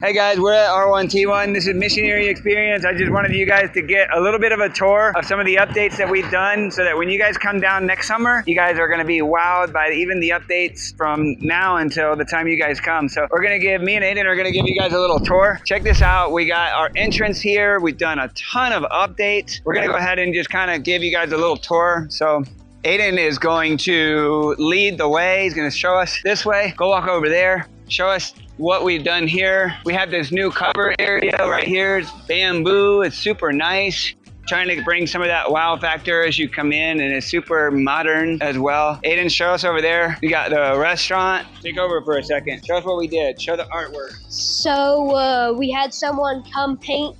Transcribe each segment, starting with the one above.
Hey guys, we're at R1T1. This is Missionary Experience. I just wanted you guys to get a little bit of a tour of some of the updates that we've done so that when you guys come down next summer, you guys are going to be wowed by even the updates from now until the time you guys come. So we're going to me and Aiden are going to give you guys a little tour. Check this out. We got our entrance here. We've done a ton of updates. We're going to go ahead and just kind of give you guys a little tour. So Aiden is going to lead the way. He's going to show us this way. Go walk over there. Show us what we've done here. We have this new cover area right here. It's bamboo. It's super nice. Trying to bring some of that wow factor as you come in, and it's super modern as well. Aiden, show us over there. We got the restaurant. Take over for a second. Show us what we did. Show the artwork. So we had someone come paint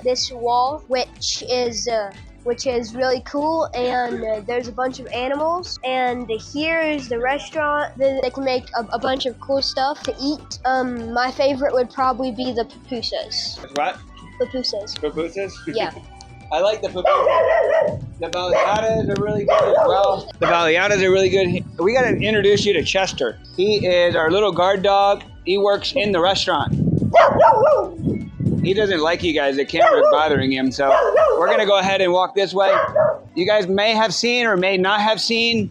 this wall, which is really cool, and there's a bunch of animals, and here is the restaurant. They can make a bunch of cool stuff to eat. My favorite would probably be the pupusas. What? Pupusas. Pupusas? Yeah. I like the pupusas. The 𝙈𝐿𝐿𝐼𝐿𝐼𝐿𝐼𝐿𝐿𝐿𝐿𝐿𝐿𝐿𝐿 are really good as well. The 𝙈𝐿𝐿𝐿𝐼𝐿𝐿𝐿𝐿𝐿𝐿 are really good. We got to introduce you to Chester. He is our little guard dog. He works in the restaurant. He doesn't like you guys. The camera's bothering him, so we're gonna go ahead and walk this way. You guys may have seen or may not have seen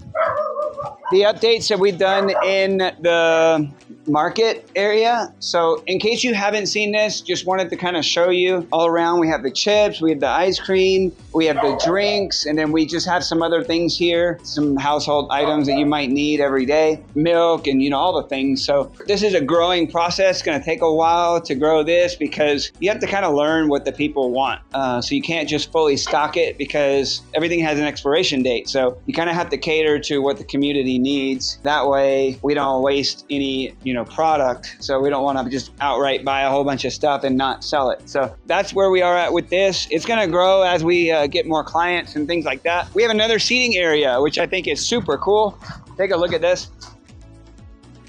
the updates that we've done in the market area. So in case you haven't seen this, just wanted to kind of show you all around. We have the chips, we have the ice cream, we have the drinks, and then we just have some other things here, some household items that you might need every day, milk and all the things. So this is a growing process. It's going to take a while to grow this because you have to kind of learn what the people want. So you can't just fully stock it because everything has an expiration date. So you kind of have to cater to what the community needs. That way we don't waste any product. So we don't want to just outright buy a whole bunch of stuff and not sell it. So that's where we are at with this. It's going to grow as we get more clients and things like that. We have another seating area, which I think is super cool. Take a look at this.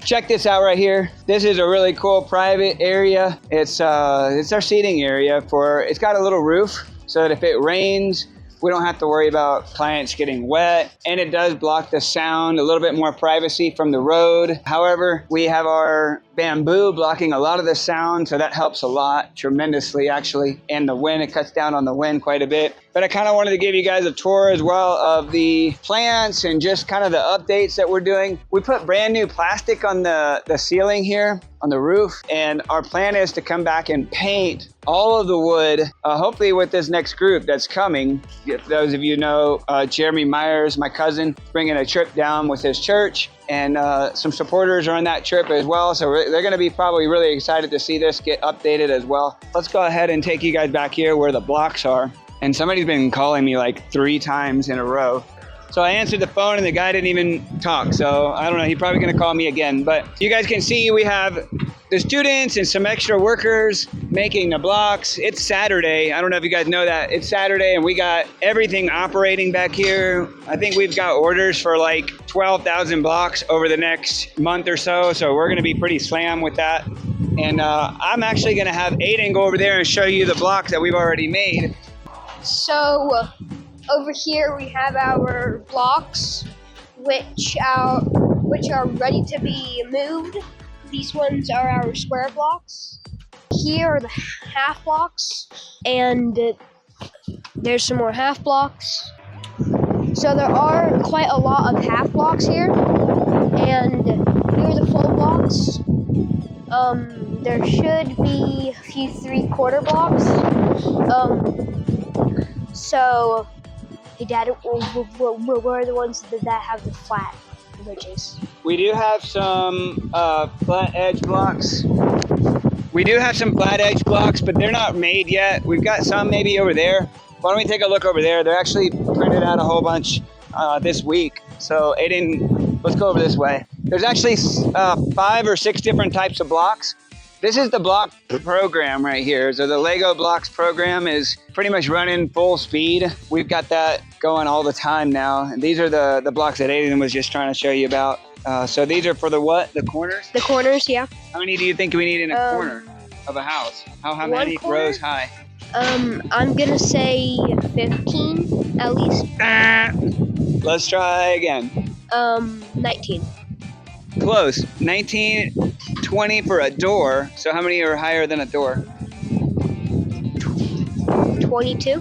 Check this out right here. This is a really cool private area. It's our seating area it's got a little roof so that if it rains, we don't have to worry about clients getting wet, and it does block the sound, a little bit more privacy from the road. However, we have our bamboo blocking a lot of the sound, so that helps a lot, tremendously actually. And the wind, it cuts down on the wind quite a bit. But I kind of wanted to give you guys a tour as well of the plants and just kind of the updates that we're doing. We put brand new plastic on the ceiling here, on the roof, and our plan is to come back and paint all of the wood, hopefully with this next group that's coming. If those of you know, Jeremy Myers, my cousin, bringing a trip down with his church, and some supporters are on that trip as well. So they're going to be probably really excited to see this get updated as well. Let's go ahead and take you guys back here where the blocks are. And somebody's been calling me like 3 times in a row. So I answered the phone and the guy didn't even talk. So I don't know, he's probably gonna call me again. But you guys can see we have the students and some extra workers making the blocks. It's Saturday. I don't know if you guys know that. It's Saturday and we got everything operating back here. I think we've got orders for like 12,000 blocks over the next month or so. So we're gonna be pretty slammed with that. And I'm actually gonna have Aiden go over there and show you the blocks that we've already made. So over here we have our blocks, which are ready to be moved. These ones are our square blocks. Here are the half blocks, and there's some more half blocks. So there are quite a lot of half blocks here, and here are the full blocks. There should be a few 3/4 blocks. So, hey Dad, where are the ones that have the flat ridges? We do have some flat edge blocks. We do have some flat edge blocks, but they're not made yet. We've got some maybe over there. Why don't we take a look over there? They're actually printed out a whole bunch this week. So Aiden, let's go over this way. There's actually 5 or 6 different types of blocks. This is the block program right here. So the Lego Blocks program is pretty much running full speed. We've got that going all the time now. And these are the blocks that Aiden was just trying to show you about. So these are for the what? The corners? The corners, yeah. How many do you think we need in a corner of a house? How many rows high? I'm gonna say 15 at least. Let's try again. 19. Close. 19, 20 for a door. So how many are higher than a door? 22.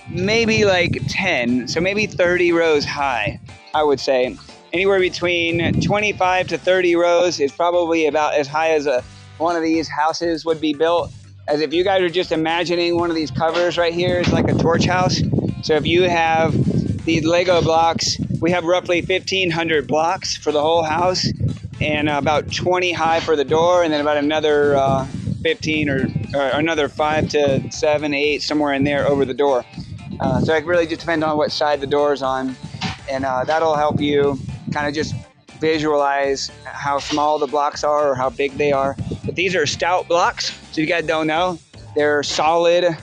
Maybe like 10. So maybe 30 rows high, I would say. Anywhere between 25 to 30 rows is probably about as high as one of these houses would be built. As if you guys are just imagining one of these covers right here is like a torch house. So if you have these Lego blocks, we have roughly 1,500 blocks for the whole house, and about 20 high for the door, and then about another 15 or another 5 to 7, 8, somewhere in there over the door. So it really just depends on what side the door is on, and that'll help you kind of just visualize how small the blocks are or how big they are. But these are stout blocks, so you guys don't know. They're solid.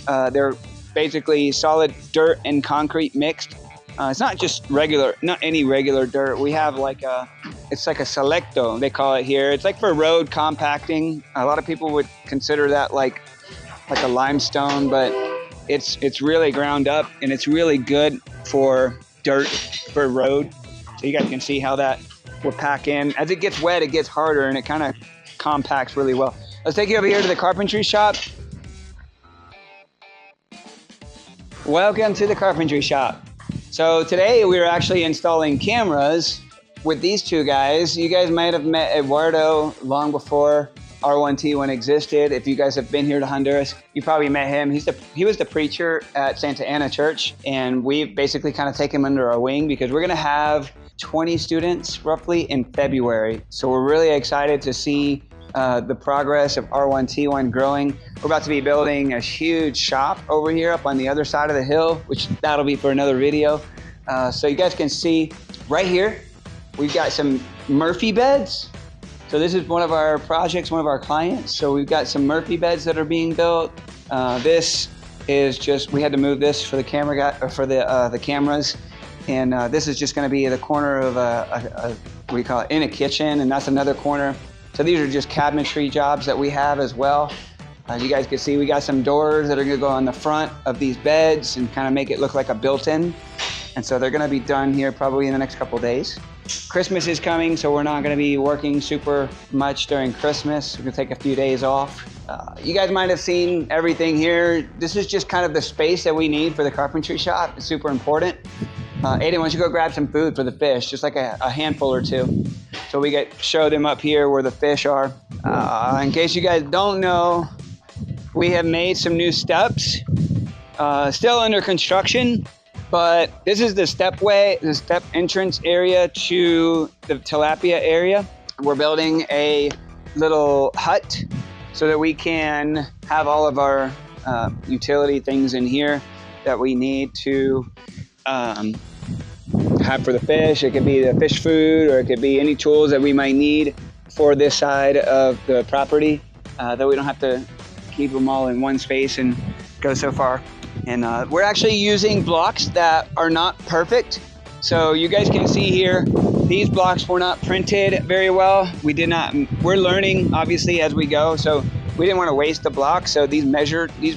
They're basically solid dirt and concrete mixed. It's not just regular, not any regular dirt. We have like it's like a selecto, they call it here. It's like for road compacting. A lot of people would consider that like a limestone, but it's really ground up and it's really good for dirt, for road. So you guys can see how that will pack in. As it gets wet, it gets harder and it kind of compacts really well. Let's take you over here to the carpentry shop. Welcome to the carpentry shop. So today we're actually installing cameras with these two guys. You guys might have met Eduardo long before R1T1 existed. If you guys have been here to Honduras, you probably met him. He was the preacher at Santa Ana Church, and we've basically kind of taken him under our wing because we're gonna have 20 students roughly in February. So we're really excited to see the progress of R1T1 growing. We're about to be building a huge shop over here up on the other side of the hill, which that'll be for another video. So you guys can see right here, we've got some Murphy beds. So this is one of our projects, one of our clients. So we've got some Murphy beds that are being built. This is just, we had to move this for the camera guy, or for the cameras. And this is just gonna be the corner of what do you call it, in a kitchen, and that's another corner. So these are just cabinetry jobs that we have as well. As you guys can see, we got some doors that are gonna go on the front of these beds and kind of make it look like a built-in. And so they're gonna be done here probably in the next couple of days. Christmas is coming, so we're not gonna be working super much during Christmas. We're gonna take a few days off. You guys might have seen everything here. This is just kind of the space that we need for the carpentry shop. It's super important. Aiden, why don't you go grab some food for the fish, just like a handful or two. So we show them up here where the fish are. In case you guys don't know, we have made some new steps, still under construction, but this is the stepway, the step entrance area to the tilapia area. We're building a little hut so that we can have all of our utility things in here that we need to have for the fish. It could be the fish food, or it could be any tools that we might need for this side of the property, that we don't have to keep them all in one space and go so far. And we're actually using blocks that are not perfect. So you guys can see here, these blocks were not printed very well. We're learning obviously as we go. So we didn't want to waste the blocks. So these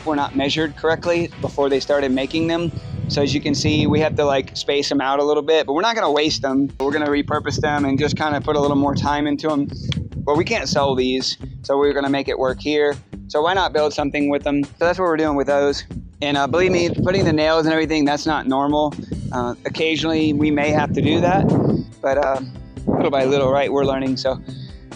were not measured correctly before they started making them. So as you can see, we have to like space them out a little bit, but we're not gonna waste them. We're gonna repurpose them and just kind of put a little more time into them. But we can't sell these, so we're gonna make it work here. So why not build something with them? So that's what we're doing with those. And believe me, putting the nails and everything, that's not normal. Occasionally we may have to do that, but little by little, right, we're learning. So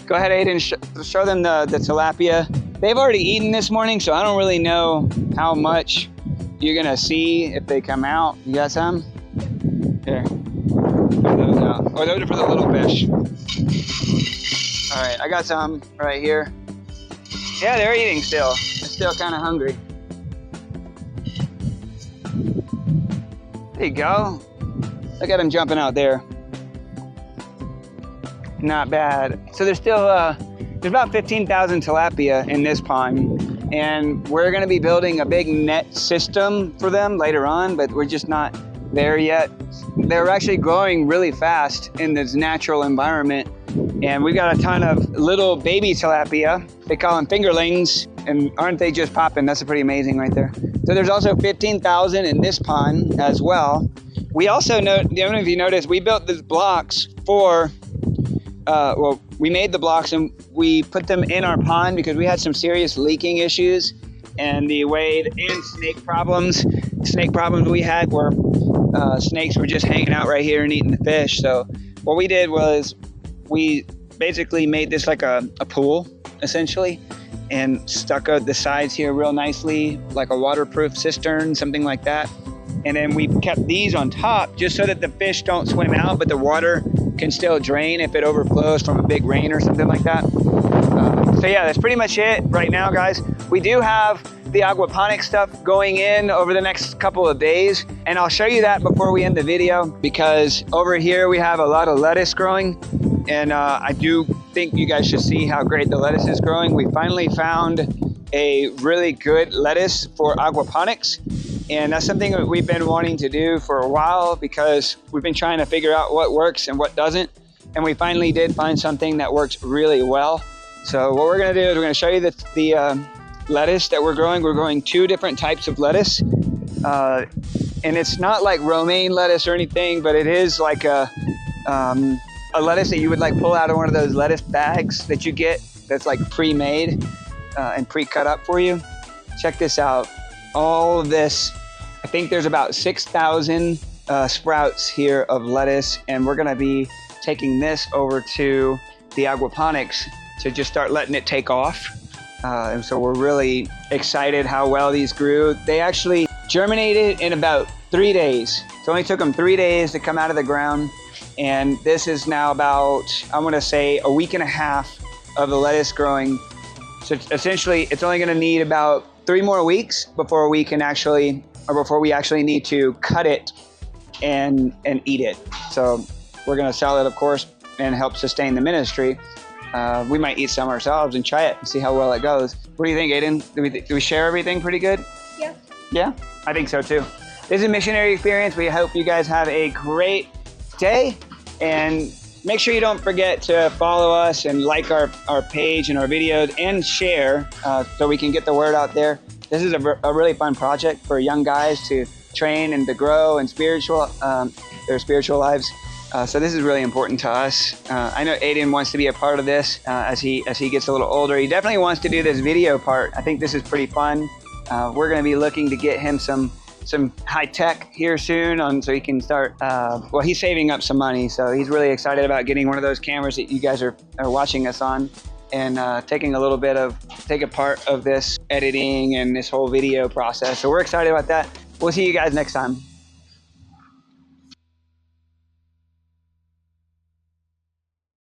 go ahead, Aiden, show them the tilapia. They've already eaten this morning, so I don't really know how much you're gonna see if they come out. You got some? Here, put those out. Oh, those are for the little fish. All right, I got some right here. Yeah, they're eating still. They're still kind of hungry. There you go. Look at them jumping out there. Not bad. So there's still, there's about 15,000 tilapia in this pond. And we're gonna be building a big net system for them later on, but we're just not there yet. They're actually growing really fast in this natural environment. And we got a ton of little baby tilapia. They call them fingerlings, and aren't they just popping? That's pretty amazing right there. So there's also 15,000 in this pond as well. We also know, I don't know if you noticed, we built these blocks for, well, we made the blocks and we put them in our pond because we had some serious leaking issues, and the wade and snake problems we had were snakes were just hanging out right here and eating the fish. So what we did was we basically made this like a pool essentially, and stuck out the sides here real nicely, like a waterproof cistern, something like that. And then we kept these on top just so that the fish don't swim out, but the water can still drain if it overflows from a big rain or something like that. So yeah, that's pretty much it right now, guys. We do have the aquaponics stuff going in over the next couple of days, and I'll show you that before we end the video, because over here we have a lot of lettuce growing, and I do think you guys should see how great the lettuce is growing. We finally found a really good lettuce for aquaponics, and that's something that we've been wanting to do for a while because we've been trying to figure out what works and what doesn't, and we finally did find something that works really well. So what we're going to do is we're going to show you the lettuce that we're growing. We're growing 2 different types of lettuce, and it's not like romaine lettuce or anything, but it is like a lettuce that you would like pull out of one of those lettuce bags that you get that's like pre-made and pre-cut up for you. Check this out. All of this, I think there's about 6,000 sprouts here of lettuce, and we're going to be taking this over to the aquaponics to just start letting it take off. And so we're really excited how well these grew. They actually germinated in about 3 days. It only took them 3 days to come out of the ground. And this is now about, I'm gonna say, a week and a half of the lettuce growing. So essentially, it's only gonna need about 3 more weeks before we can actually, or before we actually need to cut it and eat it. So we're gonna sell it, of course, and help sustain the ministry. We might eat some ourselves and try it and see how well it goes. What do you think, Aiden? Do we share everything pretty good? Yeah. Yeah? I think so too. This is a missionary experience. We hope you guys have a great day, and make sure you don't forget to follow us and like our page and our videos and share so we can get the word out there. This is a really fun project for young guys to train and to grow in their spiritual lives. So this is really important to us. I know Aiden wants to be a part of this as he gets a little older. He definitely wants to do this video part. I think this is pretty fun. We're going to be looking to get him some high tech here soon so he can start, well, he's saving up some money, so he's really excited about getting one of those cameras that you guys are watching us on, and taking a part of this editing and this whole video process. So we're excited about that. We'll see you guys next time.